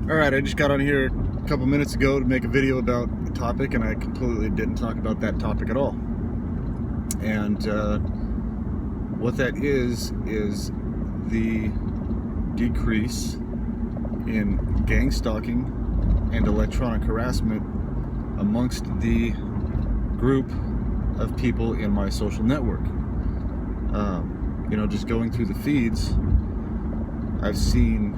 Alright, I just got on here a couple minutes ago to make a video about a topic, and I completely didn't talk about that topic at all. And what that is the decrease in gang stalking and electronic harassment amongst the group of people in my social network. Just going through the feeds, I've seen,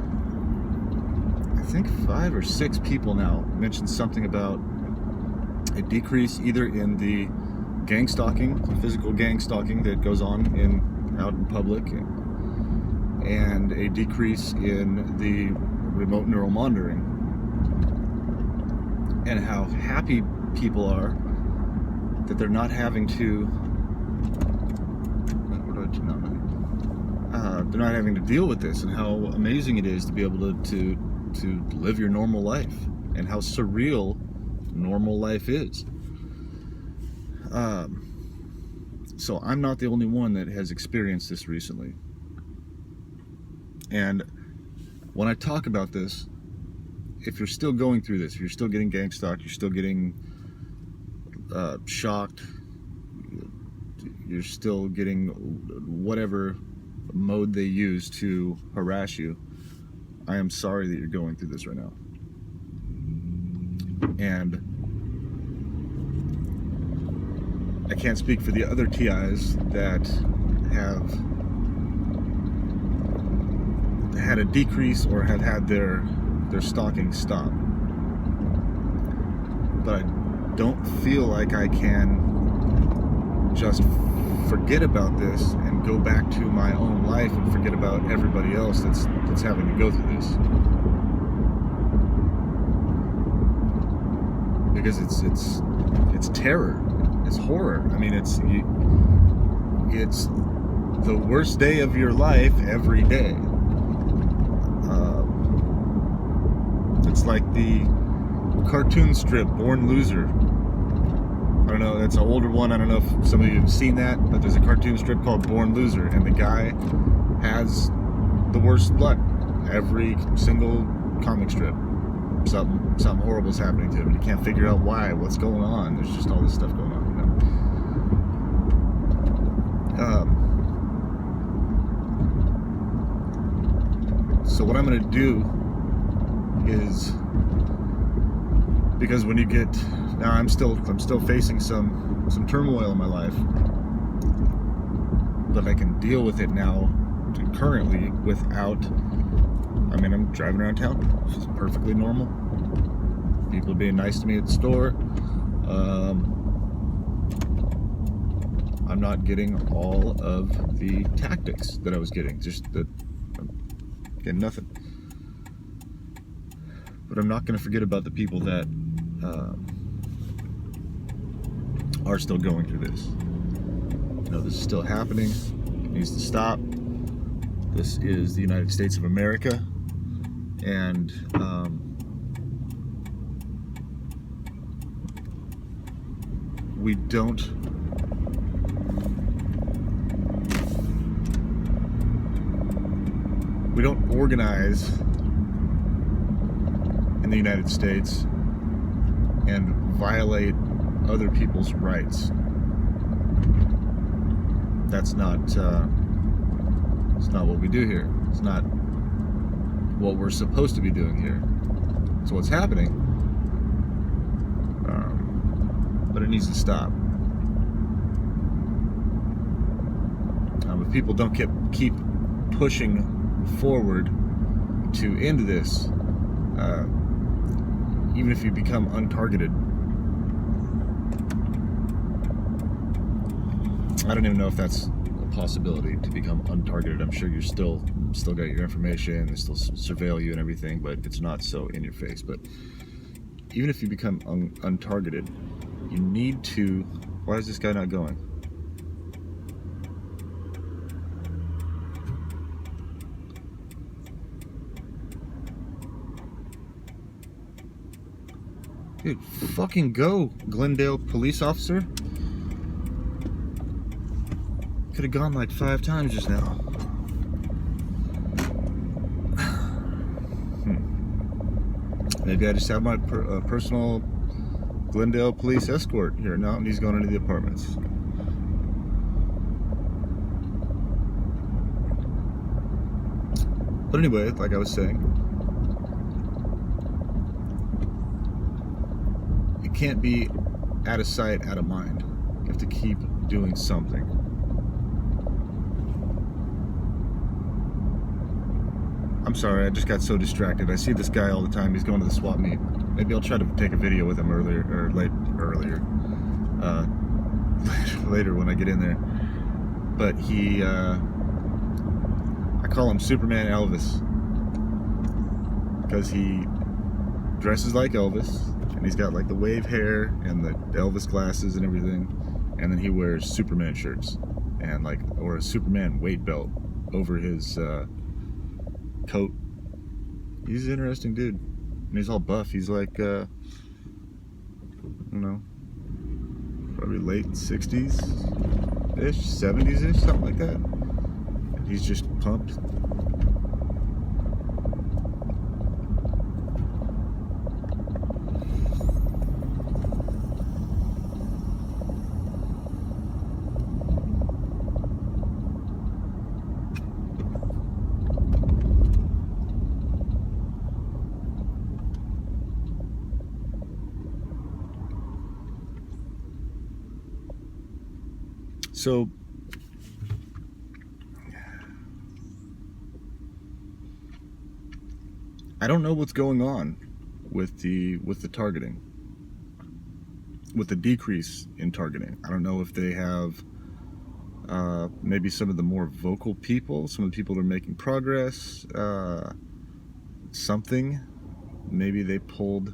I think 5 or 6 people now mention something about a decrease either in the gang stalking, physical gang stalking that goes on out in public, and a decrease in the remote neural monitoring, and how happy people are that they're not having to they're not having to deal with this, and how amazing it is to be able to live your normal life, and how surreal normal life is. So I'm not the only one that has experienced this recently. And when I talk about this, if you're still going through this, if you're still getting gang stalked, you're still getting shocked, you're still getting whatever mode they use to harass you, I am sorry that you're going through this right now. And I can't speak for the other TIs that have had a decrease or have had their stalking stop. But I don't feel like I can just forget about this and go back to my own life and forget about everybody else that's having to go through this. Because it's terror, it's horror. I mean, it's the worst day of your life every day. It's like the cartoon strip Born Loser. I don't know, that's an older one. I don't know if some of you have seen that, but there's a cartoon strip called Born Loser, and the guy has the worst luck. Every single comic strip, something horrible is happening to him, and he can't figure out why, what's going on. There's just all this stuff going on, So what I'm going to do is, because when you get, now I'm still facing some turmoil in my life, but I can deal with it now currently without, I'm driving around town, it's perfectly normal. People are being nice to me at the store. I'm not getting all of the tactics that I was getting, I'm getting nothing. But I'm not going to forget about the people that are still going through this. This is still happening. It needs to stop. This is the United States of America, and we don't organize in the United States and violate other people's rights. That's not it's not what we do here. It's not what we're supposed to be doing here. It's what's happening, but it needs to stop. If people don't keep pushing forward to end this, even if you become untargeted, I don't even know if that's a possibility, to become untargeted. I'm sure you're still got your information, they still surveil you and everything, but it's not so in your face. But even if you become untargeted, you need to. Why is this guy not going? Dude, fucking go, Glendale police officer. Could have gone like 5 times just now. Maybe I just have my personal Glendale police escort here now, and he's going into the apartments. But anyway, like I was saying, it can't be out of sight, out of mind. You have to keep doing something. I'm sorry, I just got so distracted. I see this guy all the time. He's going to the swap meet. Maybe I'll try to take a video with him later when I get in there. But I call him Superman Elvis because he dresses like Elvis, and he's got like the wave hair and the Elvis glasses and everything, and then he wears Superman shirts and or a Superman weight belt over his coat. He's an interesting dude, and he's all buff. He's like I don't know, probably late 60s ish, 70s ish, something like that. And he's just pumped. So I don't know what's going on with the targeting, with the decrease in targeting. I don't know if they have maybe some of the more vocal people, some of the people that are making progress, something. Maybe they pulled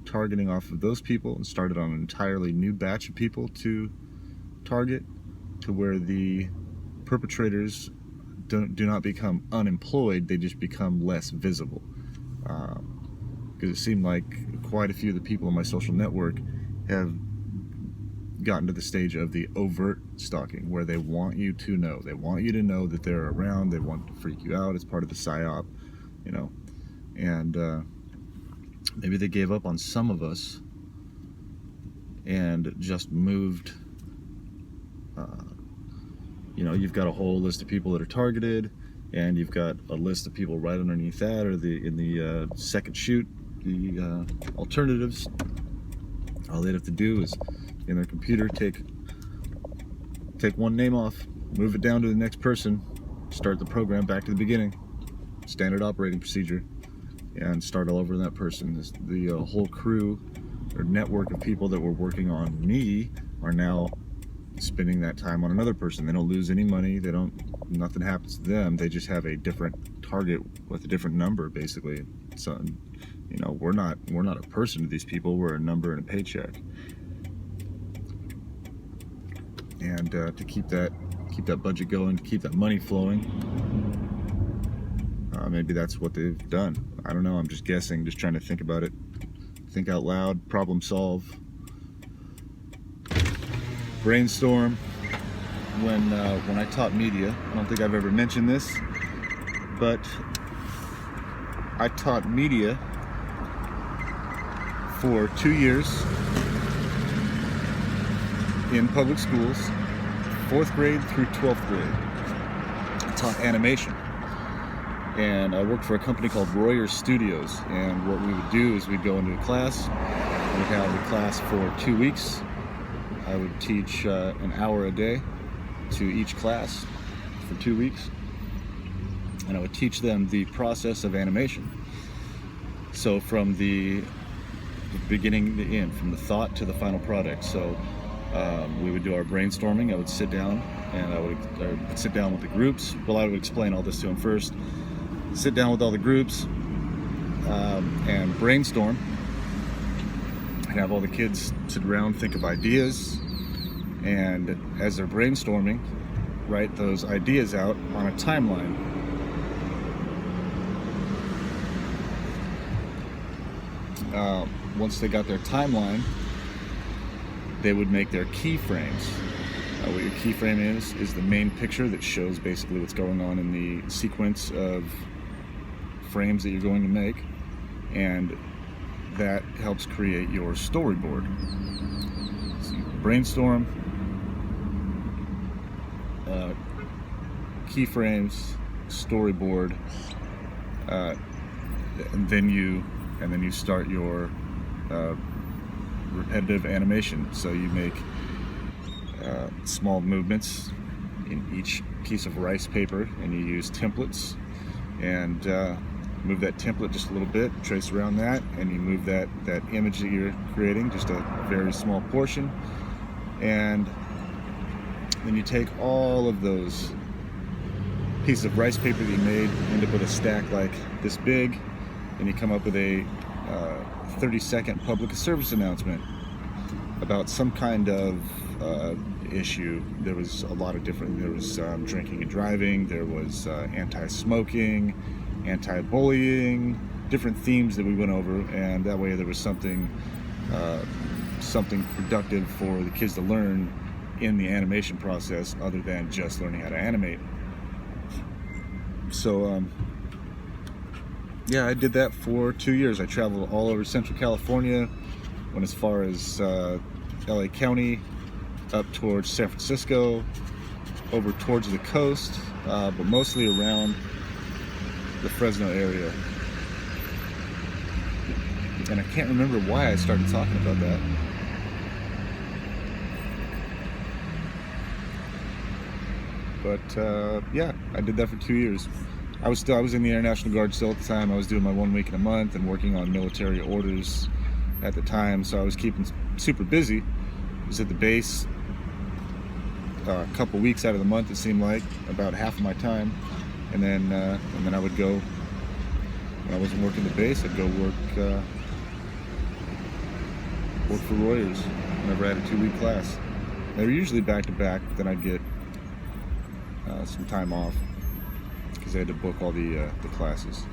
targeting off of those people and started on an entirely new batch of people to target, to where the perpetrators do not become unemployed, they just become less visible. Because it seemed like quite a few of the people on my social network have gotten to the stage of the overt stalking, where they want you to know. They want you to know that they're around. They want to freak you out as part of the psyop, you know. And maybe they gave up on some of us and just moved. You know, you've got a whole list of people that are targeted, and you've got a list of people right underneath that, or in the second shoot, the alternatives. All they'd have to do is, in their computer, take one name off, move it down to the next person, start the program back to the beginning, standard operating procedure, and start all over that person. The whole crew or network of people that were working on me are now spending that time on another person. They don't lose any money. Nothing happens to them. They just have a different target with a different number, basically. So, you know, we're not a person to these people. We're a number and a paycheck. And to keep that budget going, keep that money flowing, maybe that's what they've done. I don't know. I'm just guessing. Just trying to think about it. Think out loud. Problem solve. Brainstorm. When I taught media, I don't think I've ever mentioned this, but I taught media for 2 years in public schools, 4th grade through 12th grade. I taught animation, and I worked for a company called Royer Studios. And what we would do is we'd go into a class. We'd have the class for 2 weeks. I would teach an hour a day to each class for 2 weeks, and I would teach them the process of animation. So from the beginning to the end, from the thought to the final product. So we would do our brainstorming. I would sit down, and I would sit down with the groups. Well, I would explain all this to them first. Sit down with all the groups and brainstorm. I'd have all the kids sit around, think of ideas, and as they're brainstorming, write those ideas out on a timeline. Once they got their timeline, they would make their keyframes. What your keyframe is the main picture that shows basically what's going on in the sequence of frames that you're going to make. And that helps create your storyboard. So you brainstorm, keyframes, storyboard, and then you start your repetitive animation. So you make small movements in each piece of rice paper, and you use templates, and move that template just a little bit, trace around that, and you move that image that you're creating just a very small portion, and then you take all of those pieces of rice paper that you made, end up with a stack like this big, and you come up with a 30-second public service announcement about some kind of issue. There was a lot of different, there was drinking and driving, there was anti-smoking, anti-bullying, different themes that we went over, and that way there was something productive for the kids to learn in the animation process other than just learning how to animate. So yeah, I did that for 2 years. I traveled all over Central California, went as far as LA County, up towards San Francisco, over towards the coast, but mostly around the Fresno area. And I can't remember why I started talking about that. But yeah, I did that for 2 years. I was in the Air National Guard still at the time. I was doing my 1 week in a month and working on military orders at the time, so I was keeping super busy. I was at the base a couple weeks out of the month, it seemed like, about half of my time, and then I would go, when I wasn't working the base, I'd go work for Royers whenever I had a 2-week class. They were usually back to back, then I'd get some time off because I had to book all the classes.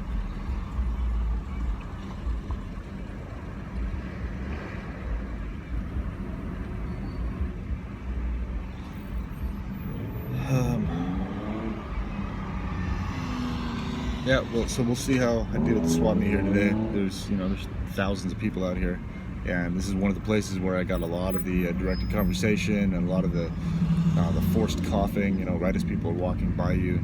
Yeah, well, so we'll see how I do with the swap meet here today. There's thousands of people out here, and this is one of the places where I got a lot of the directed conversation and a lot of the forced coughing, right as people are walking by you,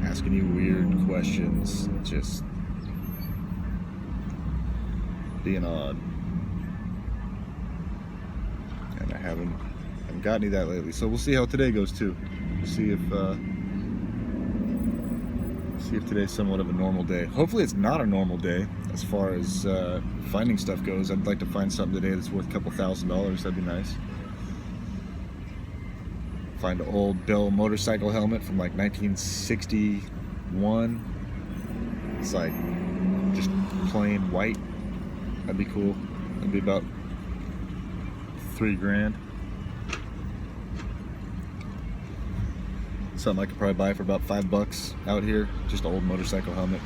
asking you weird questions, just being odd. And I haven't got any of that lately, so we'll see how today goes too. See if today's somewhat of a normal day. Hopefully it's not a normal day as far as finding stuff goes. I'd like to find something today that's worth a couple $1,000s. That'd be nice. Find an old Bell motorcycle helmet from like 1961. It's like just plain white. That'd be cool. That'd be about $3,000. Something I could probably buy for about $5 out here, just an old motorcycle helmet.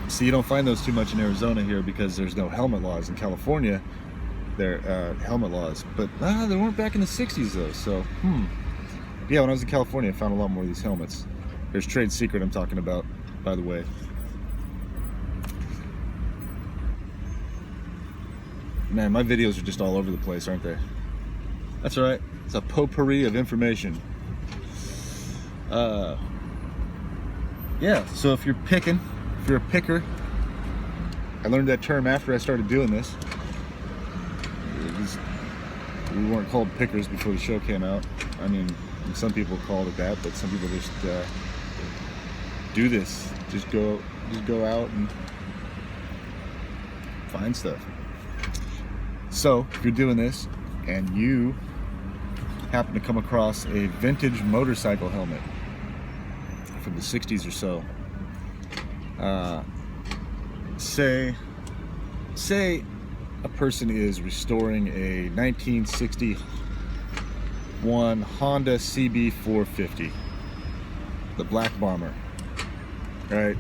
See, you don't find those too much in Arizona here because there's no helmet laws. In California, there are helmet laws, but they weren't back in the 60s though, so yeah, when I was in California, I found a lot more of these helmets. There's Trade Secret I'm talking about, by the way. Man, my videos are just all over the place, aren't they? That's all right. It's a potpourri of information. Yeah, so if you're a picker, I learned that term after I started doing this. We weren't called pickers before the show came out. I mean, some people called it that, but some people just do this. Just go out and find stuff. So if you're doing this and you happen to come across a vintage motorcycle helmet from the 60s or so, say a person is restoring a 1961 Honda CB450, the Black Bomber, right?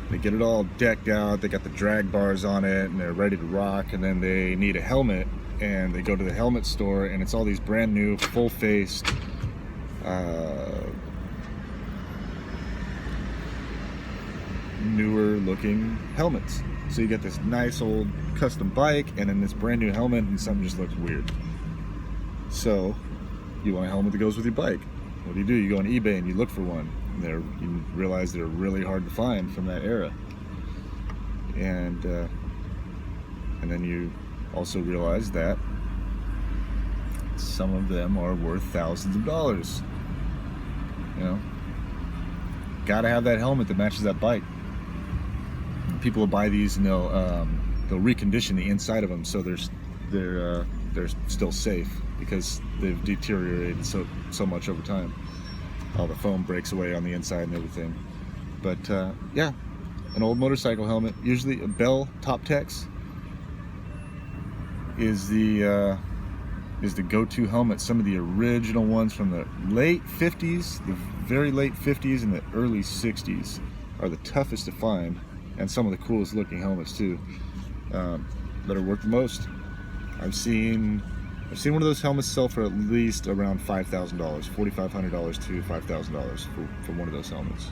They get it all decked out, they got the drag bars on it, and they're ready to rock, and then they need a helmet, and they go to the helmet store, and it's all these brand new, full-faced, newer looking helmets. So you get this nice old custom bike and then this brand new helmet, and something just looks weird. So you want a helmet that goes with your bike. What do? You go on eBay and you look for one. You realize they're really hard to find from that era. And then you also realize that some of them are worth thousands of dollars. You know, gotta have that helmet that matches that bike. People will buy these and they'll recondition the inside of them so they're still safe, because they've deteriorated so much over time. All the foam breaks away on the inside and everything. But yeah, an old motorcycle helmet, usually a Bell Top Tex, is the go-to helmet. Some of the original ones from the late 50s, the very late 50s and the early 60s are the toughest to find, and some of the coolest looking helmets too, that are worth the most. I've seen one of those helmets sell for at least around $5,000, $4,500 to $5,000 for one of those helmets.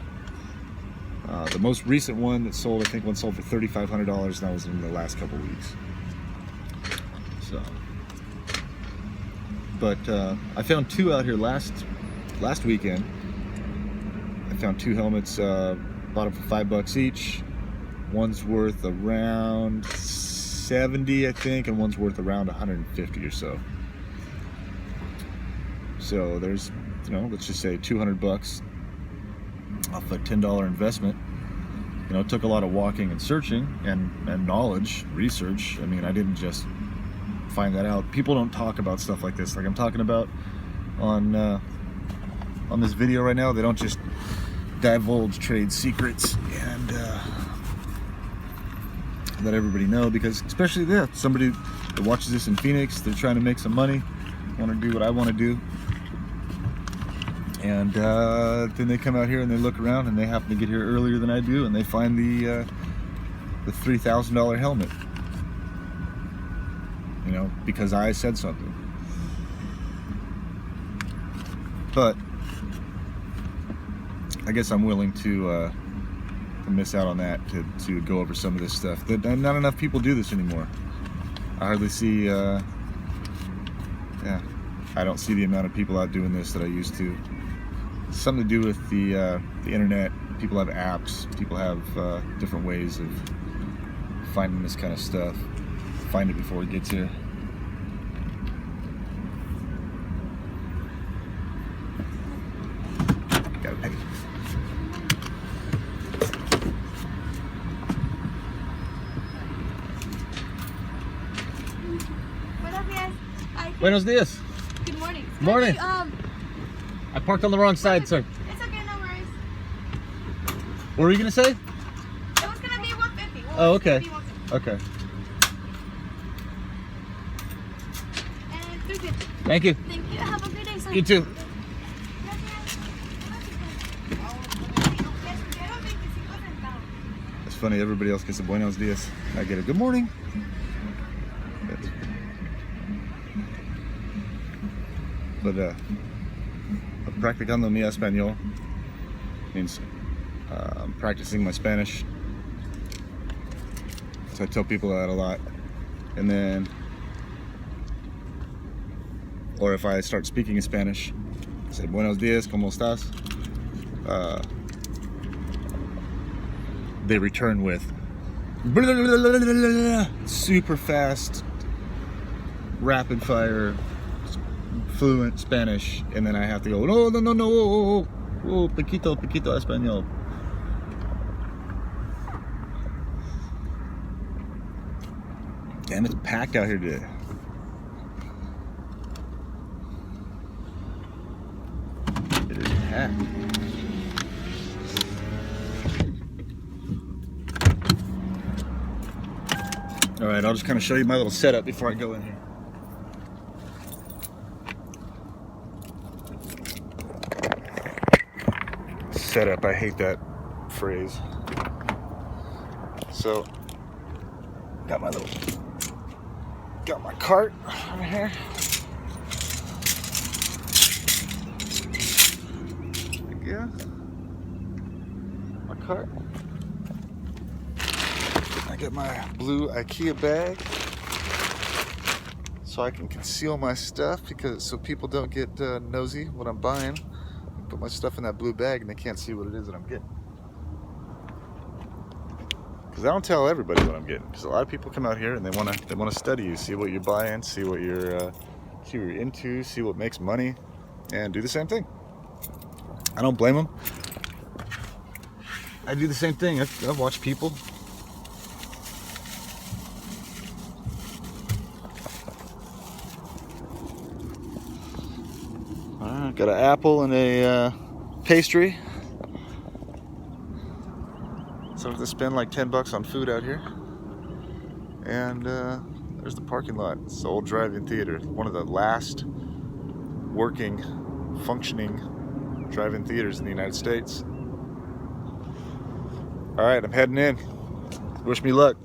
The most recent one that sold, I think one sold for $3,500, and that was in the last couple weeks. So, but I found two out here last weekend. I found two helmets, bought them for $5 each. One's worth around 70, I think, and one's worth around 150 or so. So there's, let's just say $200 off a $10 investment. It took a lot of walking and searching and knowledge, research. I mean, I didn't just find that out. People don't talk about stuff like this, like I'm talking about on this video right now. They don't just divulge trade secrets and let everybody know, because especially somebody that watches this in Phoenix, they're trying to make some money, want to do what I want to do, and then they come out here and they look around and they happen to get here earlier than I do, and they find the $3,000 helmet, because I said something. But I guess I'm willing to miss out on that to go over some of this stuff. Not enough people do this anymore. I hardly see, I don't see the amount of people out doing this that I used to. It's something to do with the internet. People have apps. People have different ways of finding this kind of stuff. Find it before it gets here. Gotta pay. Buenos dias. Good morning. Morning. I parked on the wrong side, sir. It's okay, no worries. What were you gonna say? It was gonna be 150. Oh, okay. Okay. And 350. Thank you. Thank you. Have a good day, sir. You too. It's funny, everybody else gets a buenos dias. I get a good morning. But practicando mi español means I'm practicing my Spanish. So I tell people that a lot. And then, or if I start speaking in Spanish, I say buenos dias, ¿cómo estás? They return with super fast, rapid fire, fluent Spanish, and then I have to go, no, poquito español. Damn, it's packed out here today. It is packed. All right, I'll just kind of show you my little setup before I go in here. Setup, I hate that phrase. So, got my cart over here. Yeah, my cart. I got my blue IKEA bag so I can conceal my stuff, so people don't get nosy what I'm buying. Put my stuff in that blue bag and they can't see what it is that I'm getting. Because I don't tell everybody what I'm getting. Because a lot of people come out here and they want to study you, see what you're buying, see what you're into, see what makes money, and do the same thing. I don't blame them. I do the same thing. I watch people. Got an apple and a pastry. So I have to spend like $10 on food out here. And there's the parking lot. It's the old drive-in theater. One of the last working, functioning drive-in theaters in the United States. All right, I'm heading in. Wish me luck.